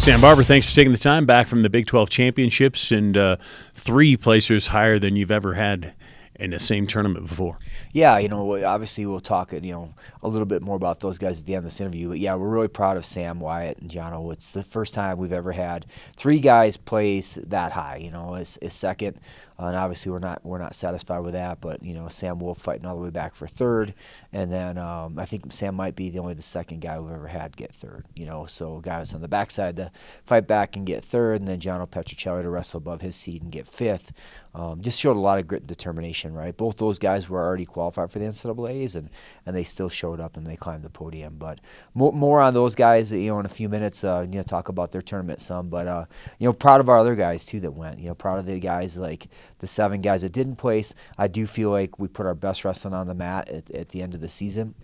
Sam Barber, thanks for taking the time back from the Big 12 championships and 3 placers higher than you've ever had in the same tournament before. Yeah, obviously we'll talk, a little bit more about those guys at the end of this interview. But yeah, we're really proud of Sam, Wyatt, and Jono. It's the first time we've ever had 3 guys place that high. Is second, and obviously we're not satisfied with that. But Sam Wolf fighting all the way back for third, and then I think Sam might be the second guy we've ever had get third. So a guy was on the backside to fight back and get third, and then Jono Petricelli to wrestle above his seed and get fifth. Just showed a lot of grit and determination, right? Both those guys were already qualified for the NCAAs, and they still showed up and they climbed the podium. But more on those guys, in a few minutes. Talk about their tournament some, but proud of our other guys too that went. Proud of the guys like the 7 guys that didn't place. I do feel like we put our best wrestling on the mat at the end of the season.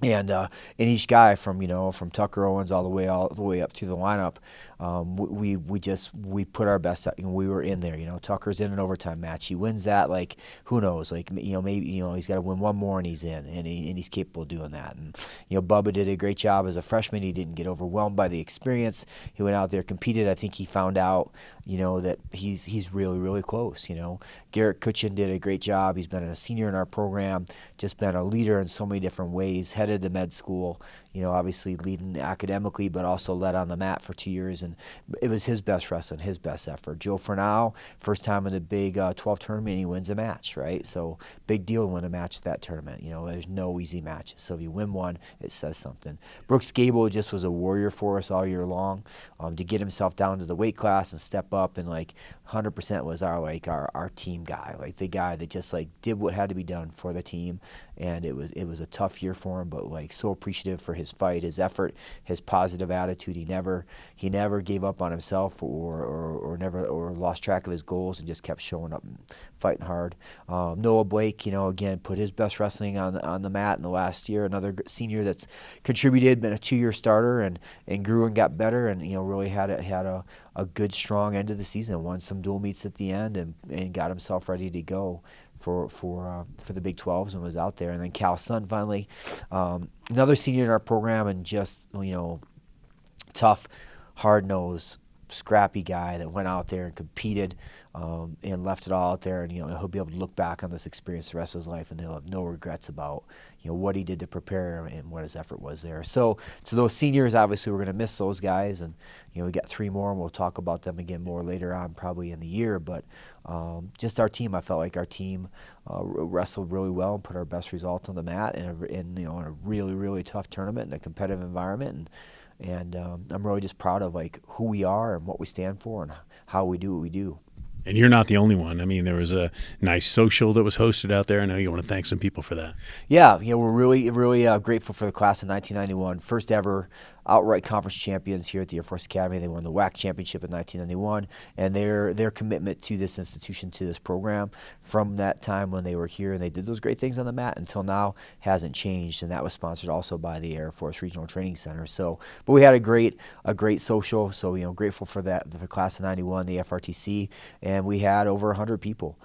And each guy from Tucker Owens all the way up to the lineup, we put our best out. We were in there. Tucker's in an overtime match. He wins that. Who knows? Maybe he's got to win one more and he's in, and he's capable of doing that. And Bubba did a great job as a freshman. He didn't get overwhelmed by the experience. He went out there, competed. I think he found out that he's really, really close. Garrett Kutchin did a great job. He's been a senior in our program, just been a leader in so many different ways. Headed to med school, obviously leading academically, but also led on the mat for 2 years, and it was his best wrestling, his best effort. Joe Fernau, first time in the Big 12 tournament, he wins a match, right? So big deal to win a match at that tournament. There's no easy matches, so if you win one, it says something. Brooks Gable just was a warrior for us all year long. To get himself down to the weight class and step up, and 100% was our team guy, the guy that just did what had to be done for the team. And it was a tough year for him, but so appreciative for his fight, his effort, his positive attitude. He never gave up on himself or lost track of his goals, and just kept showing up and fighting hard. Noah Blake, again put his best wrestling on the mat in the last year. Another senior that's contributed, been a 2-year starter, and grew and got better, and really had a good strong end of the season. Won some dual meets at the end, and got himself ready to go for the Big 12s, and was out there. And then Cal Sun finally, another senior in our program, and just tough, hard-nosed, scrappy guy that went out there and competed, and left it all out there. And he'll be able to look back on this experience the rest of his life, and he'll have no regrets about what he did to prepare and what his effort was there. So to those seniors, obviously we're going to miss those guys, and we got 3 more, and we'll talk about them again more later on, probably in the year. But just our team, I felt like our team wrestled really well and put our best result on the mat in a really, really tough tournament in a competitive environment. And I'm really just proud of who we are and what we stand for and how we do what we do. And you're not the only one. I mean, there was a nice social that was hosted out there. I know you want to thank some people for that. Yeah, we're really, really grateful for the class of 1991. First ever outright conference champions here at the Air Force Academy. They won the WAC championship in 1991, and their commitment to this institution, to this program, from that time when they were here and they did those great things on the mat until now, hasn't changed. And that was sponsored also by the Air Force Regional Training Center. So, but we had a great social. So grateful for that, the class of 91, the FRTC, and we had over 100 people,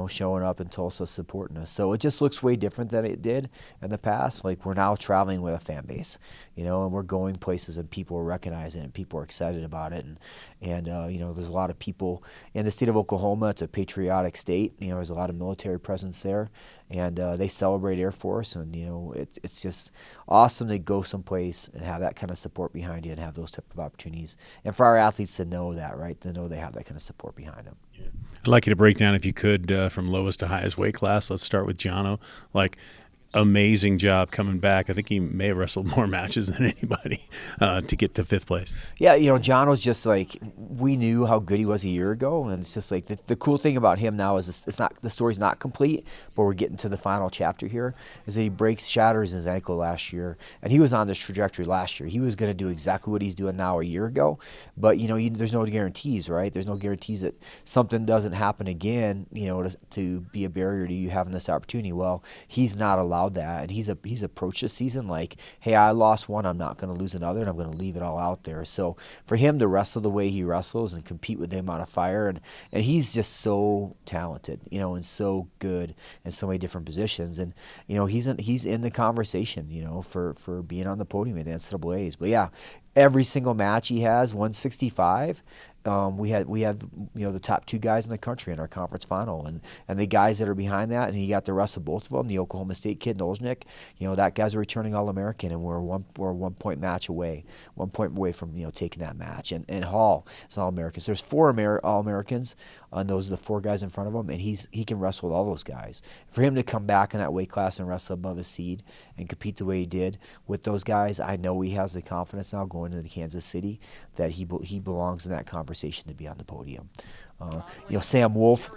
showing up in Tulsa supporting us. So it just looks way different than it did in the past. We're now traveling with a fan base, and we're going places and people are recognizing it and people are excited about it. And there's a lot of people in the state of Oklahoma. It's a patriotic state. There's a lot of military presence there, and they celebrate Air Force. And, it's just awesome to go someplace and have that kind of support behind you and have those type of opportunities. And for our athletes to know that, right, to know they have that kind of support behind them. I'd like you to break down, if you could, from lowest to highest weight class. Let's start with Jono. Amazing job coming back. I think he may have wrestled more matches than anybody to get to 5th place. Yeah, Jono's just we knew how good he was a year ago, and it's just the cool thing about him now is it's not, the story's not complete, but we're getting to the final chapter here, is that he shatters his ankle last year, and he was on this trajectory last year. He was going to do exactly what he's doing now a year ago, but there's no guarantees, right? There's no guarantees that something doesn't happen again, to be a barrier to you having this opportunity. Well, he's not allowed allowed that, and he's approached this season like, hey, I lost one, I'm not going to lose another, and I'm going to leave it all out there. So for him to wrestle the way he wrestles and compete with the amount of fire, and he's just so talented, and so good in so many different positions, and he's in the conversation, for being on the podium at the NCAA's. But yeah, every single match he has 165. We had the top 2 guys in the country in our conference final, and the guys that are behind that, and he got the rest of both of them. The Oklahoma State kid Nolznik, that guy's a returning All-American, and we're a 1 point match away, 1 point away from taking that match. And Hall is an All-American. So there's 4 All-Americans, and those are the 4 guys in front of him, and he can wrestle with all those guys. For him to come back in that weight class and wrestle above his seed and compete the way he did with those guys, I know he has the confidence now going into Kansas City that he belongs in that conversation to be on the podium. Sam Wolf.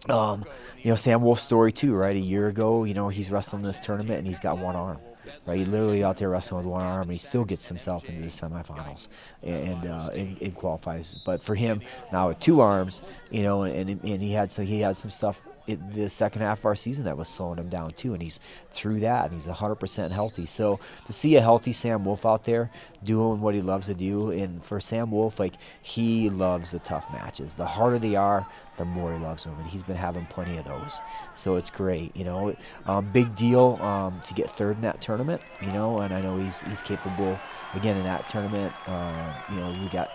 Sam Wolf's story too, right? A year ago, he's wrestling this tournament and he's got one arm, right? He's literally out there wrestling with one arm, and he still gets himself into the semifinals and qualifies. But for him now with 2 arms, and he had some stuff in the second half of our season that was slowing him down too, and he's through that, and he's 100% healthy. So to see a healthy Sam Wolf out there doing what he loves to do, and for Sam Wolf, like, he loves the tough matches. The harder they are, the more he loves them, and he's been having plenty of those. So it's great, big deal to get 3rd in that tournament, and I know he's capable again in that tournament. We got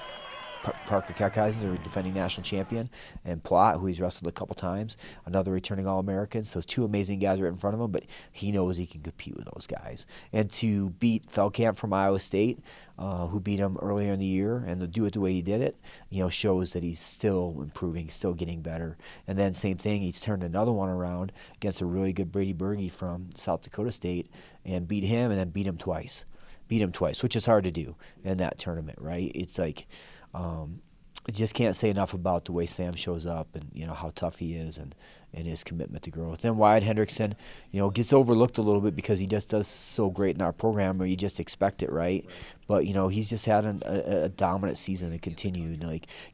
Parker Keckeisen, the defending national champion, and Plott, who he's wrestled a couple times, another returning All-American. So 2 amazing guys right in front of him, but he knows he can compete with those guys. And to beat Feldkamp from Iowa State, who beat him earlier in the year, and to do it the way he did it, shows that he's still improving, still getting better. And then same thing, he's turned another one around against a really good Brady Berge from South Dakota State and beat him, and then beat him twice, which is hard to do in that tournament, right? It's like, I just can't say enough about the way Sam shows up, and how tough he is, and his commitment to growth. Then Wyatt Hendrickson, gets overlooked a little bit because he just does so great in our program, where you just expect it, right? But he's just had a dominant season and continued.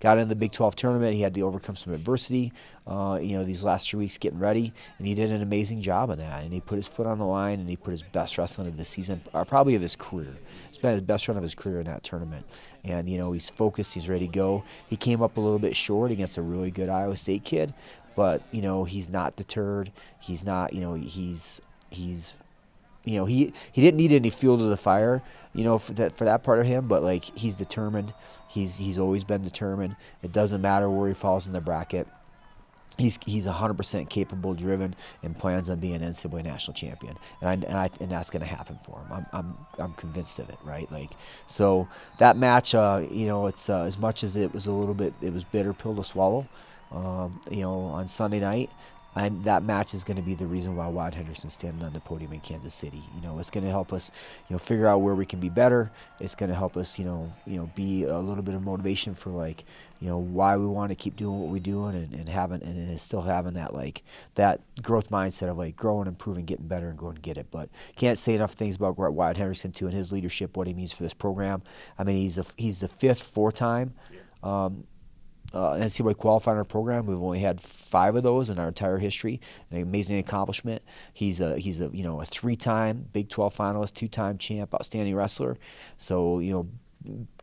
Got in the Big 12 tournament, he had to overcome some adversity. These last 3 weeks getting ready, and he did an amazing job in that. And he put his foot on the line, and he put his best wrestling of the season, or probably of his career. It's been his best run of his career in that tournament. And he's focused, he's ready to go. He came up a little bit short against a really good Iowa State kid, but he's not deterred. He's not, he's he didn't need any fuel to the fire, for that part of him, but he's determined. He's always been determined. It doesn't matter where he falls in the bracket. He's 100% capable, driven, and plans on being an NCAA national champion, and that's going to happen for him. I'm convinced of it, right? So that match, it's as much as it was bitter pill to swallow, on Sunday night. And that match is going to be the reason why Wyatt Hendrickson's standing on the podium in Kansas City. It's going to help us, figure out where we can be better. It's going to help us, be a little bit of motivation for why we want to keep doing what we're doing, and still having that growth mindset of growing, improving, getting better, and going to get it. But can't say enough things about Wyatt Hendrickson too, and his leadership, what he means for this program. I mean, he's the 5th 4-time. NCAA qualifier in our program. We've only had 5 of those in our entire history. An amazing accomplishment. He's a 3-time Big 12 finalist, 2-time champ, outstanding wrestler. So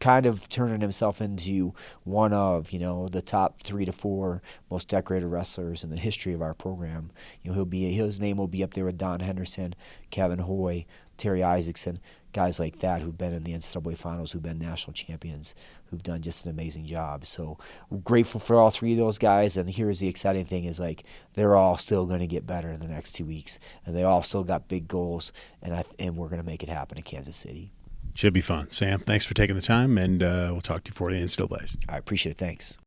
kind of turning himself into one of the top 3 to 4 most decorated wrestlers in the history of our program. His name will be up there with Don Henderson, Kevin Hoy, Terry Isaacson, guys like that who've been in the NCAA finals, who've been national champions, who've done just an amazing job. So we're grateful for all 3 of those guys. And here's the exciting thing is they're all still going to get better in the next 2 weeks, and they all still got big goals, and we're going to make it happen in Kansas City. Should be fun. Sam, thanks for taking the time, and we'll talk to you for the NCAAs. I appreciate it. Thanks.